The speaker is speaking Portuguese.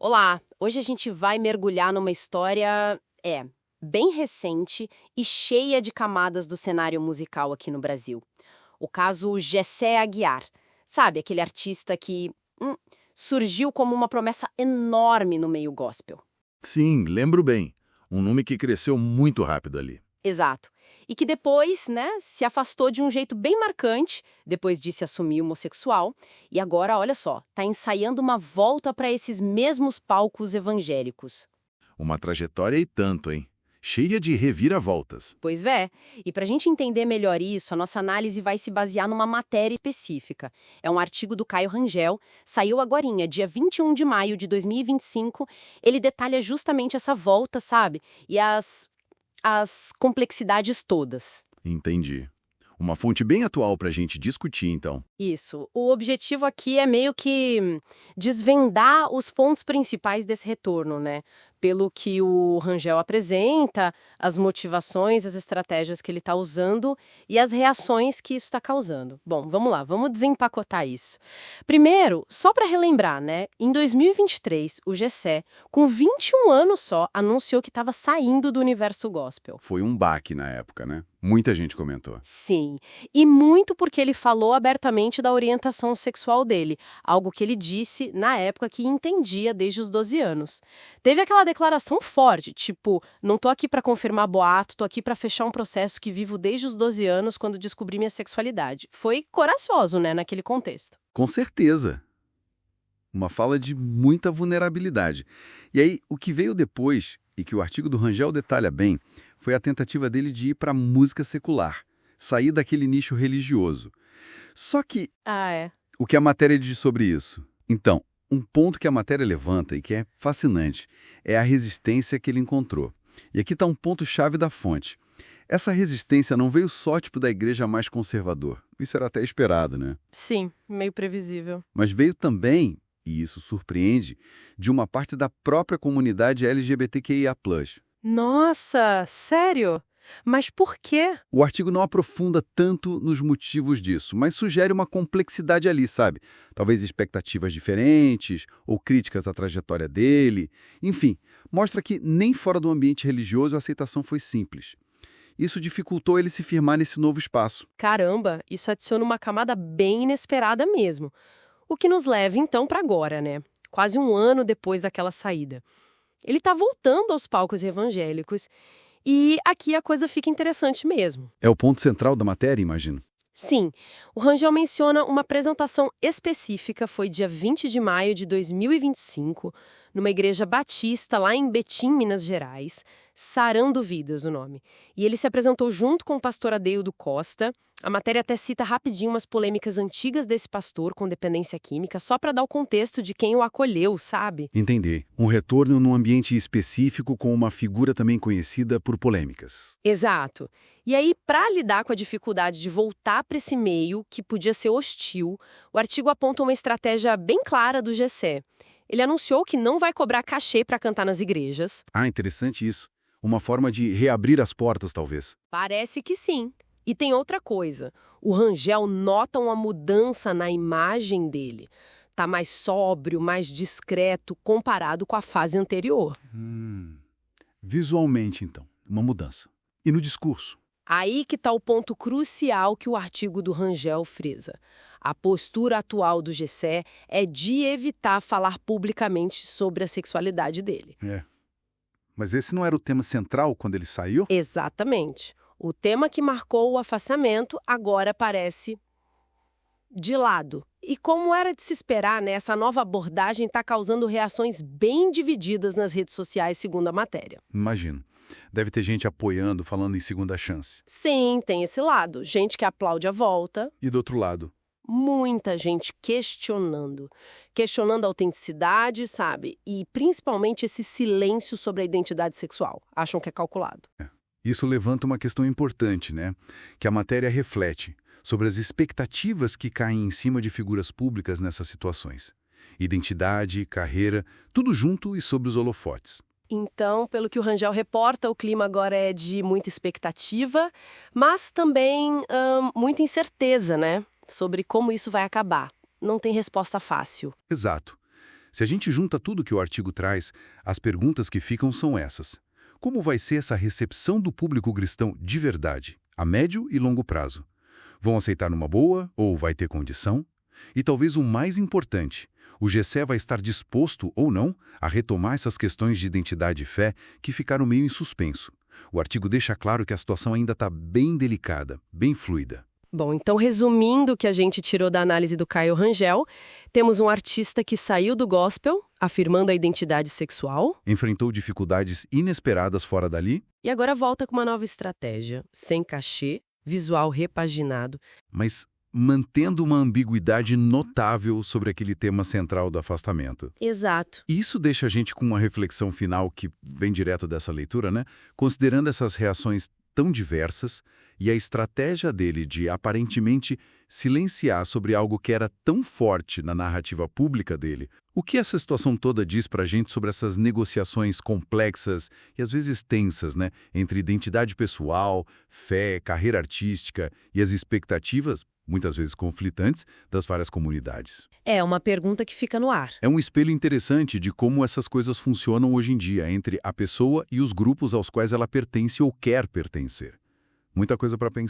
Olá, hoje a gente vai mergulhar numa história, bem recente e cheia de camadas do cenário musical aqui no Brasil. O caso Jessé Aguiar, sabe, aquele artista que surgiu como uma promessa enorme no meio gospel. Sim, lembro bem. Um nome que cresceu muito rápido ali. Exato. E que depois, né, se afastou de um jeito bem marcante, depois de se assumir homossexual, e agora, olha só, tá ensaiando uma volta para esses mesmos palcos evangélicos. Uma trajetória e tanto, hein? Cheia de reviravoltas. Pois é. E para a gente entender melhor isso, a nossa análise vai se basear numa matéria específica. É um artigo do Caio Rangel, saiu agorinha, dia 21 de maio de 2025. Ele detalha justamente essa volta, sabe? E as complexidades todas. Entendi. Uma fonte bem atual pra gente discutir, então. Isso. O objetivo aqui é meio que desvendar os pontos principais desse retorno, né? Pelo que o Rangel apresenta, as motivações, as estratégias que ele está usando e as reações que isso está causando. Bom, vamos lá, vamos desempacotar isso. Primeiro, só para relembrar, né? Em 2023, o Jessé, com 21 anos só, anunciou que estava saindo do universo gospel. Foi um baque na época, né? Muita gente comentou. Sim, e muito porque ele falou abertamente da orientação sexual dele, algo que ele disse na época que entendia desde os 12 anos. Teve aquela declaração forte, tipo, não tô aqui pra confirmar boato, tô aqui pra fechar um processo que vivo desde os 12 anos quando descobri minha sexualidade. Foi corajoso, né, naquele contexto. Com certeza. Uma fala de muita vulnerabilidade. E aí, o que veio depois, e que o artigo do Rangel detalha bem, foi a tentativa dele de ir para a música secular, sair daquele nicho religioso. Só que, Ah, é. o que a matéria diz sobre isso? Então, um ponto que a matéria levanta e que é fascinante é a resistência que ele encontrou. E aqui está um ponto-chave da fonte. Essa resistência não veio só tipo da igreja mais conservador. Isso era até esperado, né? Sim, meio previsível. Mas veio também, e isso surpreende, de uma parte da própria comunidade LGBTQIA+. Nossa, sério? Mas por quê? O artigo não aprofunda tanto nos motivos disso, mas sugere uma complexidade ali, sabe? Talvez expectativas diferentes, ou críticas à trajetória dele. Enfim, mostra que nem fora do ambiente religioso a aceitação foi simples. Isso dificultou ele se firmar nesse novo espaço. Caramba, isso adiciona uma camada bem inesperada mesmo. O que nos leva então para agora, né? Quase um ano depois daquela saída. Ele está voltando aos palcos evangélicos e aqui a coisa fica interessante mesmo. É o ponto central da matéria, imagino. Sim, o Rangel menciona uma apresentação específica, foi dia 20 de maio de 2025, numa igreja batista lá em Betim, Minas Gerais, Sarando Vidas o nome. E ele se apresentou junto com o pastor Adeildo Costa. A matéria até cita rapidinho umas polêmicas antigas desse pastor com dependência química, só para dar o contexto de quem o acolheu, sabe? Entendi. Um retorno num ambiente específico com uma figura também conhecida por polêmicas. Exato. E aí, para lidar com a dificuldade de voltar para esse meio, que podia ser hostil, o artigo aponta uma estratégia bem clara do Jessé. Ele anunciou que não vai cobrar cachê para cantar nas igrejas. Ah, interessante isso. Uma forma de reabrir as portas, talvez. Parece que sim. E tem outra coisa. O Rangel nota uma mudança na imagem dele. Tá mais sóbrio, mais discreto comparado com a fase anterior. Visualmente, então, uma mudança. E no discurso? Aí que está o ponto crucial que o artigo do Rangel frisa. A postura atual do Jessé é de evitar falar publicamente sobre a sexualidade dele. É. Mas esse não era o tema central quando ele saiu? Exatamente. O tema que marcou o afastamento agora parece de lado. E como era de se esperar, né, essa nova abordagem está causando reações bem divididas nas redes sociais, segundo a matéria. Imagino. Deve ter gente apoiando, falando em segunda chance. Sim, tem esse lado. Gente que aplaude a volta. E do outro lado? Muita gente questionando. Questionando a autenticidade, sabe? E principalmente esse silêncio sobre a identidade sexual. Acham que é calculado. Isso levanta uma questão importante, né? Que a matéria reflete sobre as expectativas que caem em cima de figuras públicas nessas situações. Identidade, carreira, tudo junto e sob os holofotes. Então, pelo que o Rangel reporta, o clima agora é de muita expectativa, mas também muita incerteza, né? Sobre como isso vai acabar. Não tem resposta fácil. Exato. Se a gente junta tudo que o artigo traz, as perguntas que ficam são essas. Como vai ser essa recepção do público cristão de verdade, a médio e longo prazo? Vão aceitar numa boa ou vai ter condição? E talvez o mais importante, o GCE vai estar disposto ou não a retomar essas questões de identidade e fé que ficaram meio em suspenso. O artigo deixa claro que a situação ainda está bem delicada, bem fluida. Bom, então resumindo o que a gente tirou da análise do Caio Rangel, temos um artista que saiu do gospel, afirmando a identidade sexual. Enfrentou dificuldades inesperadas fora dali, E agora volta com uma nova estratégia, sem cachê, visual repaginado. mas mantendo uma ambiguidade notável sobre aquele tema central do afastamento. Exato. E isso deixa a gente com uma reflexão final que vem direto dessa leitura, né? Considerando essas reações tão diversas e a estratégia dele de aparentemente silenciar sobre algo que era tão forte na narrativa pública dele, o que essa situação toda diz pra gente sobre essas negociações complexas e às vezes tensas, né? Entre identidade pessoal, fé, carreira artística e as expectativas, muitas vezes conflitantes, das várias comunidades. É uma pergunta que fica no ar. É um espelho interessante de como essas coisas funcionam hoje em dia entre a pessoa e os grupos aos quais ela pertence ou quer pertencer. Muita coisa para pensar.